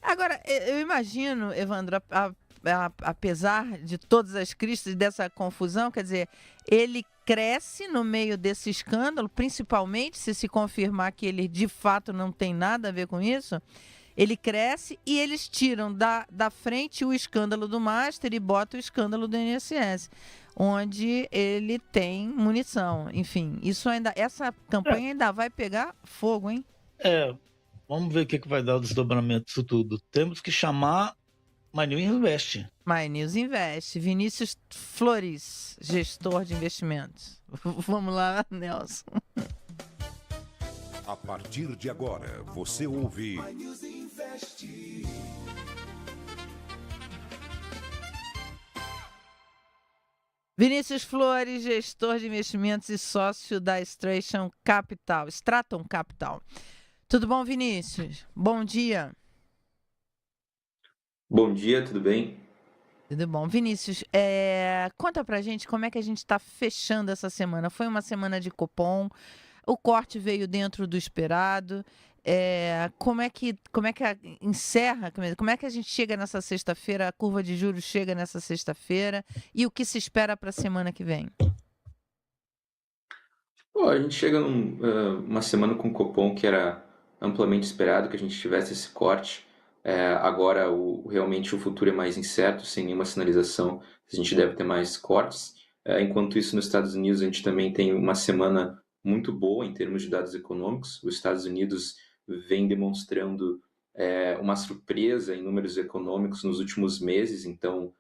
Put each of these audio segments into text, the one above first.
Agora, eu imagino, Evandro, apesar de todas as crises, dessa confusão, quer dizer, ele cresce no meio desse escândalo, principalmente se confirmar que ele de fato não tem nada a ver com isso. Ele cresce e eles tiram da frente o escândalo do Master e botam o escândalo do INSS, onde ele tem munição. Enfim, essa É, campanha ainda vai pegar fogo, hein? é, vamos ver o que que vai dar o desdobramento disso tudo. Temos que chamar My New Invest. My News Invest, Vinícius Flores, gestor de investimentos. Vamos lá, Nelson. A partir de agora, você ouve Vinícius Flores, gestor de investimentos e sócio da Straton Capital. Tudo bom, Vinícius? Bom dia. Bom dia, tudo bem? Tudo bom. Vinícius, conta pra gente como é que a gente está fechando essa semana. Foi uma semana de Copom, o corte veio dentro do esperado. Como é que encerra? Como é que a gente chega nessa sexta-feira? A curva de juros chega nessa sexta-feira? E o que se espera para a semana que vem? Pô, a gente chega uma semana com o Copom que era amplamente esperado que a gente tivesse esse corte. Agora, realmente, o futuro é mais incerto, sem nenhuma sinalização. A gente deve ter mais cortes. Enquanto isso, nos Estados Unidos, a gente também tem uma semana muito boa em termos de dados econômicos. Os Estados Unidos vem demonstrando uma surpresa em números econômicos nos últimos meses. Então,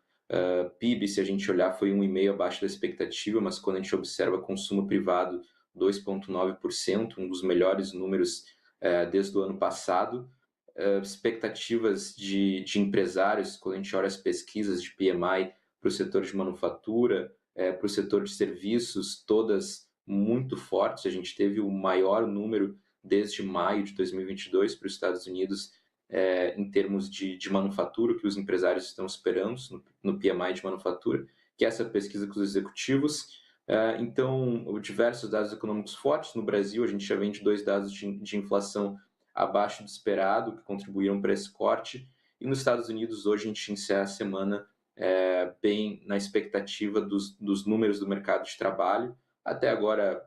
PIB, se a gente olhar, foi 1,5% abaixo da expectativa, mas quando a gente observa consumo privado, 2,9%, um dos melhores números desde o ano passado. Expectativas de empresários, quando a gente olha as pesquisas de PMI para o setor de manufatura, para o setor de serviços, todas muito fortes. A gente teve o maior número desde maio de 2022 para os Estados Unidos em termos de manufatura, que os empresários estão esperando no PMI de manufatura, que é essa pesquisa com os executivos. Então, diversos dados econômicos fortes. No Brasil, a gente já vem de 2 dados de inflação abaixo do esperado, que contribuíram para esse corte. E nos Estados Unidos, hoje, a gente encerra a semana bem na expectativa dos números do mercado de trabalho. Até agora,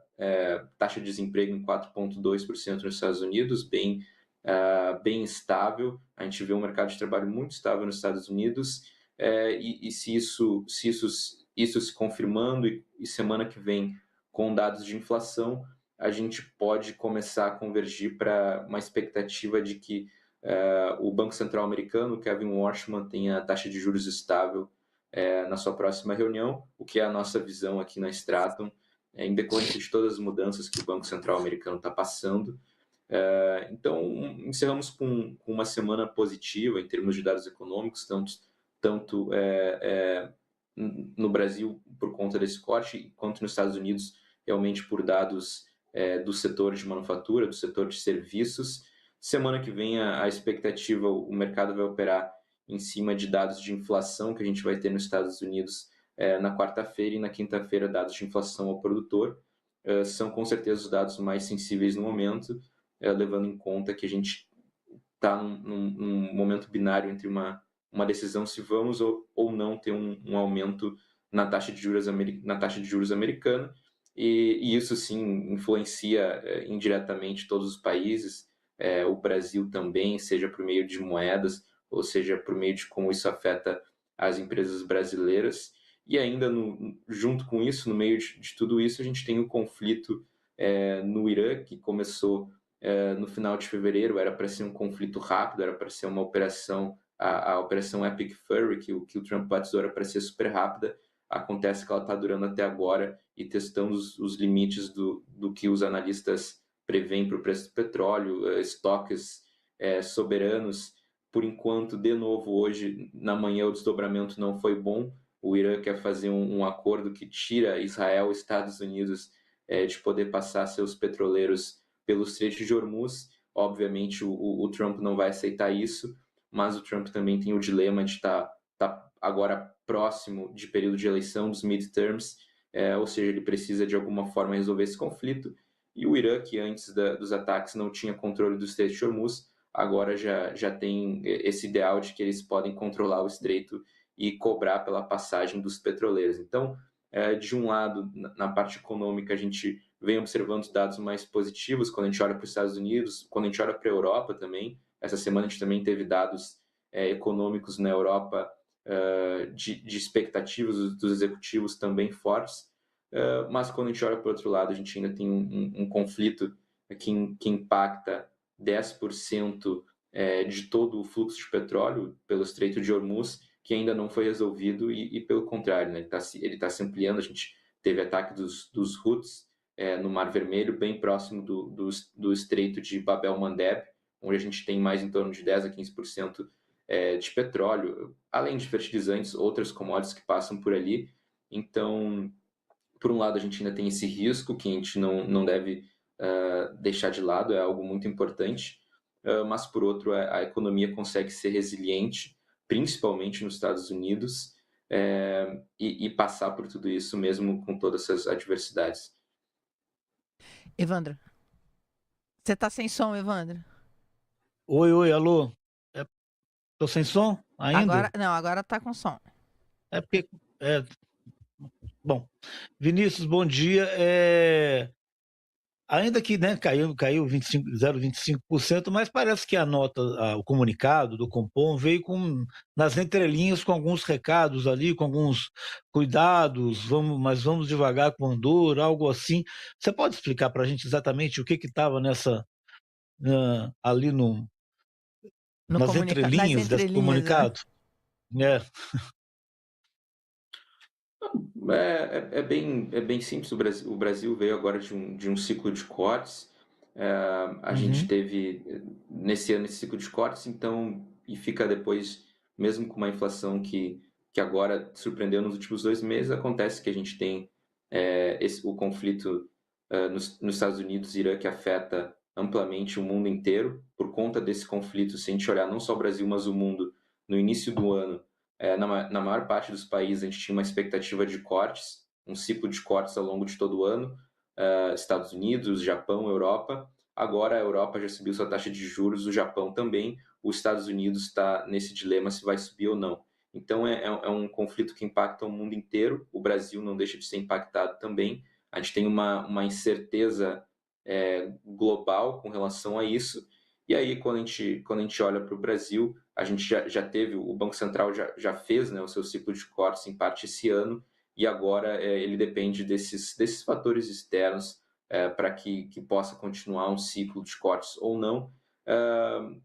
taxa de desemprego em 4,2% nos Estados Unidos, bem estável. A gente vê um mercado de trabalho muito estável nos Estados Unidos. E se isso se confirmando e semana que vem com dados de inflação, a gente pode começar a convergir para uma expectativa de que o Banco Central americano, Kevin Warshman, tenha a taxa de juros estável na sua próxima reunião, o que é a nossa visão aqui na Straton, em decorrência de todas as mudanças que o Banco Central americano está passando. Então, encerramos com uma semana positiva em termos de dados econômicos, tanto no Brasil por conta desse corte, quanto nos Estados Unidos, realmente por dados do setor de manufatura, do setor de serviços. Semana que vem, a expectativa, o mercado vai operar em cima de dados de inflação que a gente vai ter nos Estados Unidos na quarta-feira e na quinta-feira, dados de inflação ao produtor. São com certeza os dados mais sensíveis no momento, levando em conta que a gente está num momento binário entre uma decisão se vamos ou não ter um aumento na taxa de juros americana, e isso sim influencia indiretamente todos os países, o Brasil também, seja por meio de moedas, ou seja por meio de como isso afeta as empresas brasileiras. E ainda junto com isso, no meio de tudo isso, a gente tem o conflito no Irã, que começou no final de fevereiro. Era para ser um conflito rápido, era para ser uma operação, a operação Epic Fury, que o Trump batizou, era para ser super rápida. Acontece que ela está durando até agora e testando os limites do que os analistas preveem para o preço do petróleo, estoques soberanos. Por enquanto, de novo, hoje, na manhã, o desdobramento não foi bom. O Irã quer fazer um acordo que tira Israel e Estados Unidos de poder passar seus petroleiros pelo Estreito de Hormuz. Obviamente, o Trump não vai aceitar isso, mas o Trump também tem o dilema de estar agora próximo de período de eleição, dos midterms, ou seja, ele precisa de alguma forma resolver esse conflito. E o Irã, que antes dos ataques não tinha controle do Estreito de Hormuz, agora já tem esse ideal de que eles podem controlar o estreito e cobrar pela passagem dos petroleiros. Então, de um lado, na parte econômica, a gente vem observando os dados mais positivos quando a gente olha para os Estados Unidos, quando a gente olha para a Europa também. Essa semana a gente também teve dados econômicos na Europa de expectativas dos executivos também fortes. Mas quando a gente olha para o outro lado, a gente ainda tem um conflito que impacta 10% de todo o fluxo de petróleo pelo Estreito de Hormuz, que ainda não foi resolvido e pelo contrário, né, ele tá se ampliando. A gente teve ataque dos Houthis no Mar Vermelho, bem próximo do Estreito de Bab el-Mandeb, onde a gente tem mais em torno de 10 a 15% de petróleo, além de fertilizantes, outras commodities que passam por ali. Então, por um lado, a gente ainda tem esse risco que a gente não deve deixar de lado, é algo muito importante, mas por outro, a economia consegue ser resiliente, principalmente nos Estados Unidos, e passar por tudo isso mesmo com todas essas adversidades. Evandro, você está sem som, Evandro? Oi, alô? Tô sem som ainda? Agora está com som. É porque... Bom, Vinícius, bom dia. Ainda que, né, caiu 0,25%, mas parece que a nota, o comunicado do Compom veio nas entrelinhas com alguns recados ali, com alguns cuidados, mas vamos devagar com o Andor, algo assim. Você pode explicar para a gente exatamente o que estava ali nas entrelinhas desse comunicado? Né? É bem simples. O Brasil veio agora de um ciclo de cortes. A gente teve nesse ano esse ciclo de cortes, então, e fica depois, mesmo com uma inflação que agora surpreendeu nos últimos 2 meses, acontece que a gente tem o conflito nos Estados Unidos e Irã, que afeta amplamente o mundo inteiro. Por conta desse conflito, se a gente olhar não só o Brasil, mas o mundo, no início do ano, na maior parte dos países a gente tinha uma expectativa de cortes, um ciclo de cortes ao longo de todo o ano, Estados Unidos, Japão, Europa. Agora a Europa já subiu sua taxa de juros, o Japão também, os Estados Unidos está nesse dilema se vai subir ou não. Então é um conflito que impacta o mundo inteiro, o Brasil não deixa de ser impactado também. A gente tem uma incerteza global com relação a isso. E aí, quando a gente olha para o Brasil, a gente já teve, o Banco Central já fez, né, o seu ciclo de cortes em parte esse ano, e agora ele depende desses fatores externos para que possa continuar um ciclo de cortes ou não.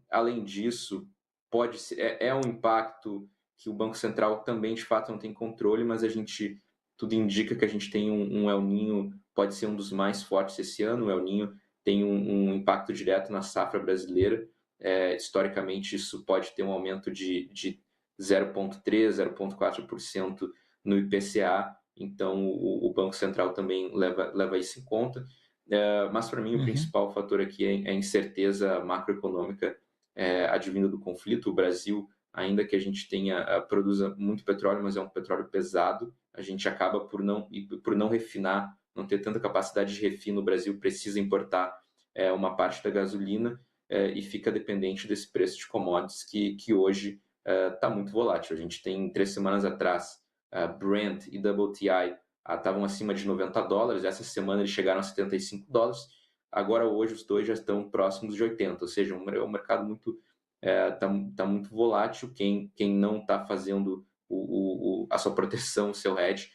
Além disso, pode ser, um impacto que o Banco Central também, de fato, não tem controle, mas tudo indica que a gente tem um El Niño, pode ser um dos mais fortes esse ano. O El Niño tem um impacto direto na safra brasileira. Historicamente, isso pode ter um aumento de 0,3%, 0,4% no IPCA, então o Banco Central também leva isso em conta. Mas, para mim, o principal fator aqui é a incerteza macroeconômica advinda do conflito. O Brasil, ainda que a gente produza muito petróleo, mas é um petróleo pesado, a gente acaba por não refinar, não ter tanta capacidade de refino. O Brasil precisa importar uma parte da gasolina e fica dependente desse preço de commodities que hoje está muito volátil. A gente tem 3 semanas atrás, Brent e WTI estavam acima de $90, essa semana eles chegaram a $75, agora hoje os dois já estão próximos de 80, ou seja, um mercado muito tá muito volátil. Quem não está fazendo a sua proteção, o seu hedge,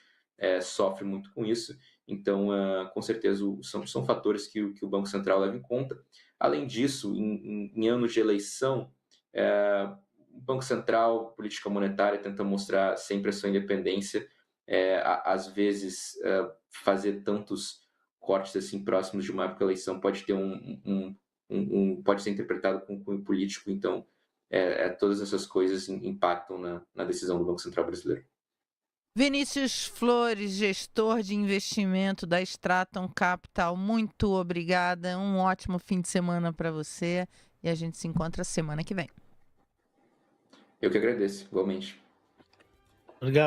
sofre muito com isso. Então, com certeza, são fatores que o Banco Central leva em conta. Além disso, em anos de eleição, o Banco Central, política monetária, tenta mostrar sempre a sua independência. Às vezes, fazer tantos cortes assim próximos de uma época de eleição pode ter pode ser interpretado com cunho político. Então, todas essas coisas impactam na decisão do Banco Central brasileiro. Vinícius Flores, gestor de investimento da Straton Capital, muito obrigada. Um ótimo fim de semana para você e a gente se encontra semana que vem. Eu que agradeço, igualmente. Obrigado.